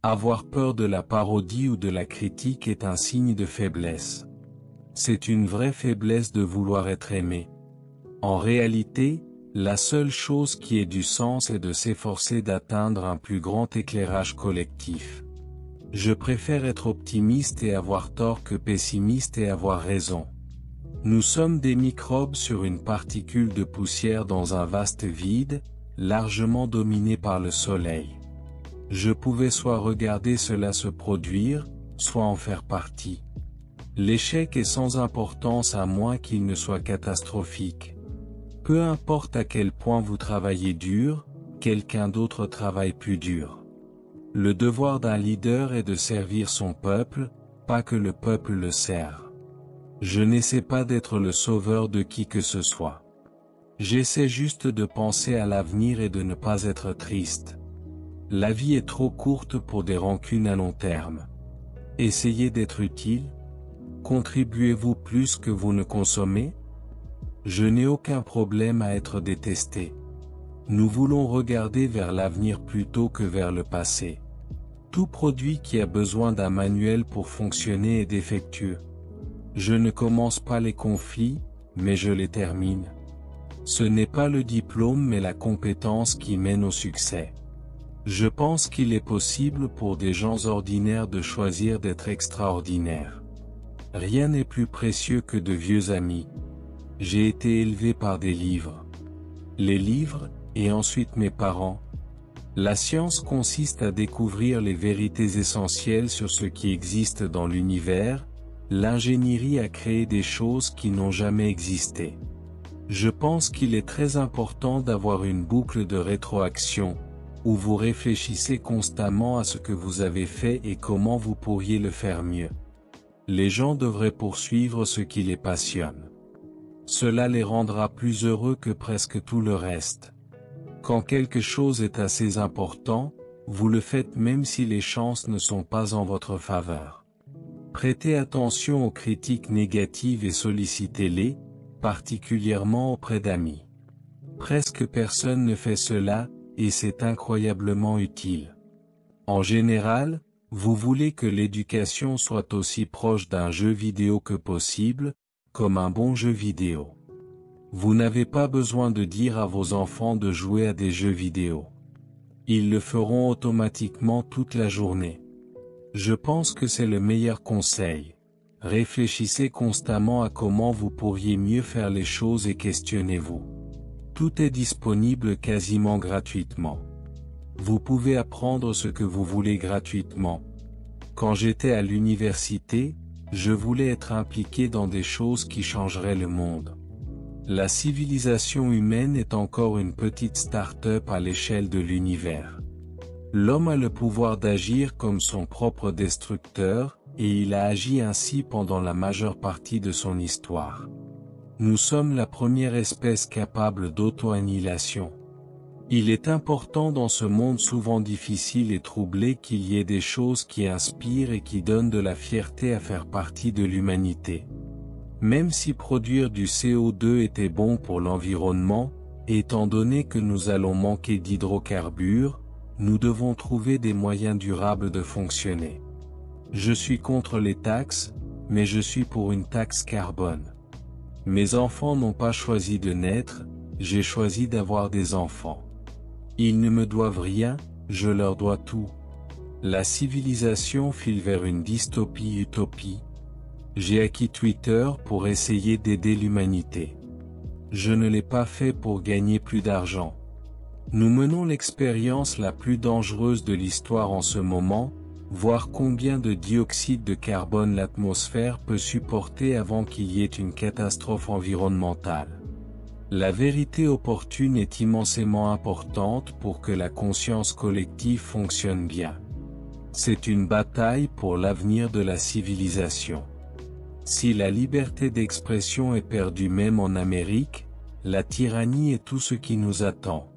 Avoir peur de la parodie ou de la critique est un signe de faiblesse. C'est une vraie faiblesse de vouloir être aimé. En réalité, la seule chose qui ait du sens est de s'efforcer d'atteindre un plus grand éclairage collectif. Je préfère être optimiste et avoir tort que pessimiste et avoir raison. Nous sommes des microbes sur une particule de poussière dans un vaste vide, largement dominé par le soleil. Je pouvais soit regarder cela se produire, soit en faire partie. L'échec est sans importance à moins qu'il ne soit catastrophique. Peu importe à quel point vous travaillez dur, quelqu'un d'autre travaille plus dur. Le devoir d'un leader est de servir son peuple, pas que le peuple le serve. Je n'essaie pas d'être le sauveur de qui que ce soit. J'essaie juste de penser à l'avenir et de ne pas être triste. La vie est trop courte pour des rancunes à long terme. Essayez d'être utile. Contribuez-vous plus que vous ne consommez? Je n'ai aucun problème à être détesté. Nous voulons regarder vers l'avenir plutôt que vers le passé. Tout produit qui a besoin d'un manuel pour fonctionner est défectueux. Je ne commence pas les conflits, mais je les termine. Ce n'est pas le diplôme mais la compétence qui mène au succès. Je pense qu'il est possible pour des gens ordinaires de choisir d'être extraordinaires. Rien n'est plus précieux que de vieux amis. J'ai été élevé par des livres. Les livres, et ensuite mes parents. La science consiste à découvrir les vérités essentielles sur ce qui existe dans l'univers. L'ingénierie a créé des choses qui n'ont jamais existé. Je pense qu'il est très important d'avoir une boucle de rétroaction, où vous réfléchissez constamment à ce que vous avez fait et comment vous pourriez le faire mieux. Les gens devraient poursuivre ce qui les passionne. Cela les rendra plus heureux que presque tout le reste. Quand quelque chose est assez important, vous le faites même si les chances ne sont pas en votre faveur. Prêtez attention aux critiques négatives et sollicitez-les, particulièrement auprès d'amis. Presque personne ne fait cela, et c'est incroyablement utile. En général, vous voulez que l'éducation soit aussi proche d'un jeu vidéo que possible, comme un bon jeu vidéo. Vous n'avez pas besoin de dire à vos enfants de jouer à des jeux vidéo. Ils le feront automatiquement toute la journée. Je pense que c'est le meilleur conseil. Réfléchissez constamment à comment vous pourriez mieux faire les choses et questionnez-vous. Tout est disponible quasiment gratuitement. Vous pouvez apprendre ce que vous voulez gratuitement. Quand j'étais à l'université, je voulais être impliqué dans des choses qui changeraient le monde. La civilisation humaine est encore une petite start-up à l'échelle de l'univers. L'homme a le pouvoir d'agir comme son propre destructeur, et il a agi ainsi pendant la majeure partie de son histoire. Nous sommes la première espèce capable d'auto-annihilation. Il est important dans ce monde souvent difficile et troublé qu'il y ait des choses qui inspirent et qui donnent de la fierté à faire partie de l'humanité. Même si produire du CO2 était bon pour l'environnement, étant donné que nous allons manquer d'hydrocarbures, nous devons trouver des moyens durables de fonctionner. Je suis contre les taxes, mais je suis pour une taxe carbone. Mes enfants n'ont pas choisi de naître, j'ai choisi d'avoir des enfants. Ils ne me doivent rien, je leur dois tout. La civilisation file vers une dystopie-utopie. J'ai acquis Twitter pour essayer d'aider l'humanité. Je ne l'ai pas fait pour gagner plus d'argent. Nous menons l'expérience la plus dangereuse de l'histoire en ce moment, voir combien de dioxyde de carbone l'atmosphère peut supporter avant qu'il y ait une catastrophe environnementale. La vérité opportune est immensément importante pour que la conscience collective fonctionne bien. C'est une bataille pour l'avenir de la civilisation. Si la liberté d'expression est perdue même en Amérique, la tyrannie est tout ce qui nous attend.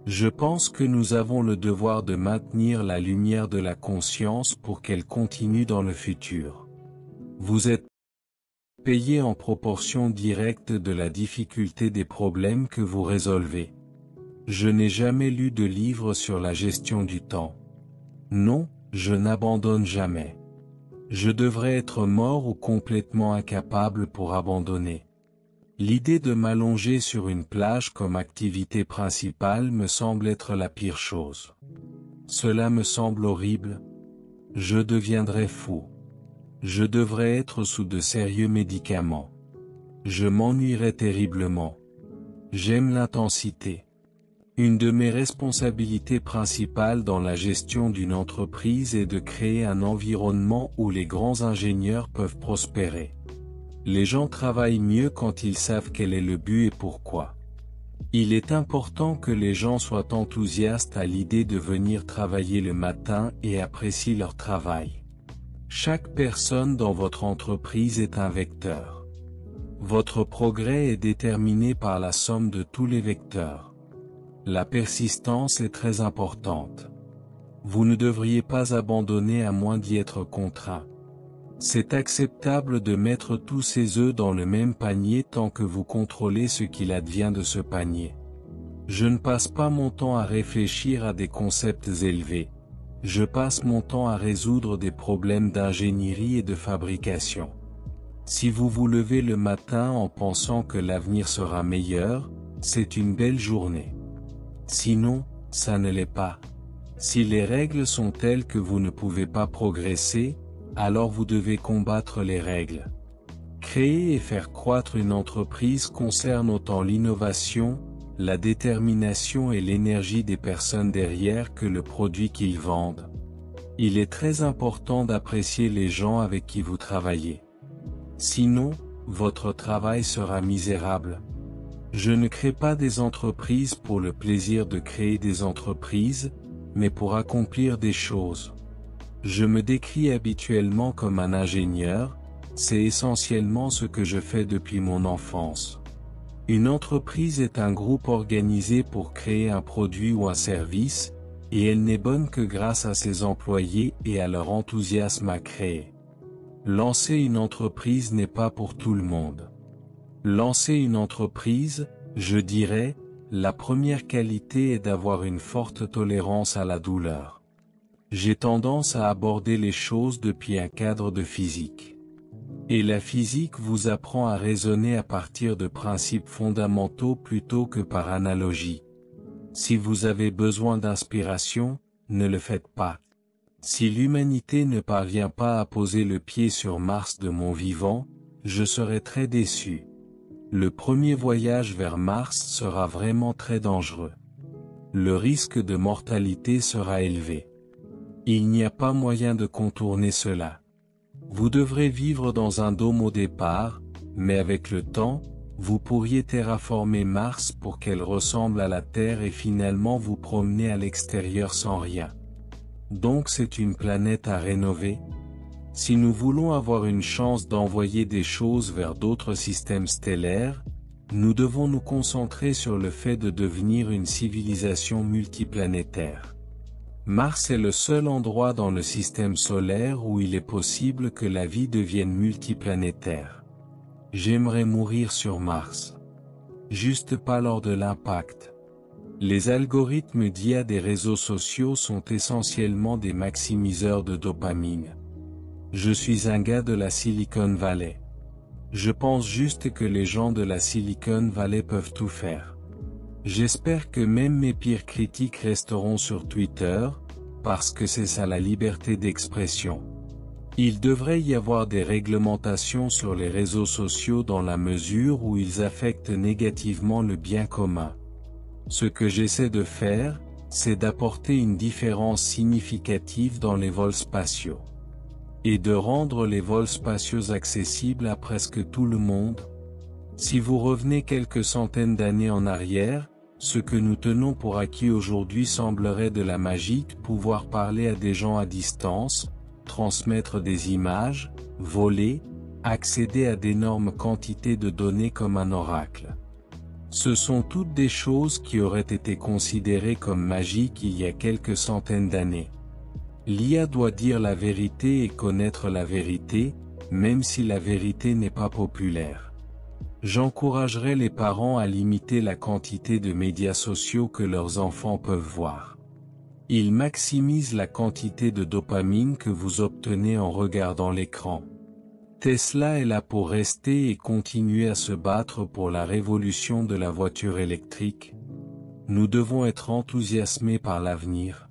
Je pense que nous avons le devoir de maintenir la lumière de la conscience pour qu'elle continue dans le futur. Vous êtes payé en proportion directe de la difficulté des problèmes que vous résolvez. Je n'ai jamais lu de livre sur la gestion du temps. Non, Je n'abandonne jamais. Je devrais être mort ou complètement incapable pour abandonner. L'idée de m'allonger sur une plage comme activité principale me semble être la pire chose. Cela me semble horrible. Je deviendrais fou. Je devrais être sous de sérieux médicaments. Je m'ennuierais terriblement. J'aime l'intensité. Une de mes responsabilités principales dans la gestion d'une entreprise est de créer un environnement où les grands ingénieurs peuvent prospérer. Les gens travaillent mieux quand ils savent quel est le but et pourquoi. Il est important que les gens soient enthousiastes à l'idée de venir travailler le matin et apprécient leur travail. Chaque personne dans votre entreprise est un vecteur. Votre progrès est déterminé par la somme de tous les vecteurs. La persistance est très importante. Vous ne devriez pas abandonner à moins d'y être contraint. C'est acceptable de mettre tous ses œufs dans le même panier tant que vous contrôlez ce qu'il advient de ce panier. Je ne passe pas mon temps à réfléchir à des concepts élevés. Je passe mon temps à résoudre des problèmes d'ingénierie et de fabrication. Si vous vous levez le matin en pensant que l'avenir sera meilleur, c'est une belle journée. Sinon, ça ne l'est pas. Si les règles sont telles que vous ne pouvez pas progresser, alors vous devez combattre les règles. Créer et faire croître une entreprise concerne autant l'innovation, la détermination et l'énergie des personnes derrière que le produit qu'ils vendent. Il est très important d'apprécier les gens avec qui vous travaillez. Sinon, votre travail sera misérable. Je ne crée pas des entreprises pour le plaisir de créer des entreprises, mais pour accomplir des choses. Je me décris habituellement comme un ingénieur, c'est essentiellement ce que je fais depuis mon enfance. Une entreprise est un groupe organisé pour créer un produit ou un service, et elle n'est bonne que grâce à ses employés et à leur enthousiasme à créer. Lancer une entreprise n'est pas pour tout le monde. Lancer une entreprise, je dirais, la première qualité est d'avoir une forte tolérance à la douleur. J'ai tendance à aborder les choses depuis un cadre de physique. Et la physique vous apprend à raisonner à partir de principes fondamentaux plutôt que par analogie. Si vous avez besoin d'inspiration, ne le faites pas. Si l'humanité ne parvient pas à poser le pied sur Mars de mon vivant, je serai très déçu. Le premier voyage vers Mars sera vraiment très dangereux. Le risque de mortalité sera élevé. Il n'y a pas moyen de contourner cela. Vous devrez vivre dans un dôme au départ, mais avec le temps, vous pourriez terraformer Mars pour qu'elle ressemble à la Terre et finalement vous promener à l'extérieur sans rien. Donc c'est une planète à rénover. Si nous voulons avoir une chance d'envoyer des choses vers d'autres systèmes stellaires, nous devons nous concentrer sur le fait de devenir une civilisation multiplanétaire. Mars est le seul endroit dans le système solaire où il est possible que la vie devienne multiplanétaire. J'aimerais mourir sur Mars. Juste pas lors de l'impact. Les algorithmes d'IA des réseaux sociaux sont essentiellement des maximiseurs de dopamine. Je suis un gars de la Silicon Valley. Je pense juste que les gens de la Silicon Valley peuvent tout faire. J'espère que même mes pires critiques resteront sur Twitter, parce que c'est ça la liberté d'expression. Il devrait y avoir des réglementations sur les réseaux sociaux dans la mesure où ils affectent négativement le bien commun. Ce que j'essaie de faire, c'est d'apporter une différence significative dans les vols spatiaux. Et de rendre les vols spatiaux accessibles à presque tout le monde. Si vous revenez quelques centaines d'années en arrière, ce que nous tenons pour acquis aujourd'hui semblerait de la magie, pouvoir parler à des gens à distance, transmettre des images, voler, accéder à d'énormes quantités de données comme un oracle. Ce sont toutes des choses qui auraient été considérées comme magiques il y a quelques centaines d'années. L'IA doit dire la vérité et connaître la vérité, même si la vérité n'est pas populaire. J'encouragerai les parents à limiter la quantité de médias sociaux que leurs enfants peuvent voir. Il maximise la quantité de dopamine que vous obtenez en regardant l'écran. Tesla est là pour rester et continuer à se battre pour la révolution de la voiture électrique. Nous devons être enthousiasmés par l'avenir.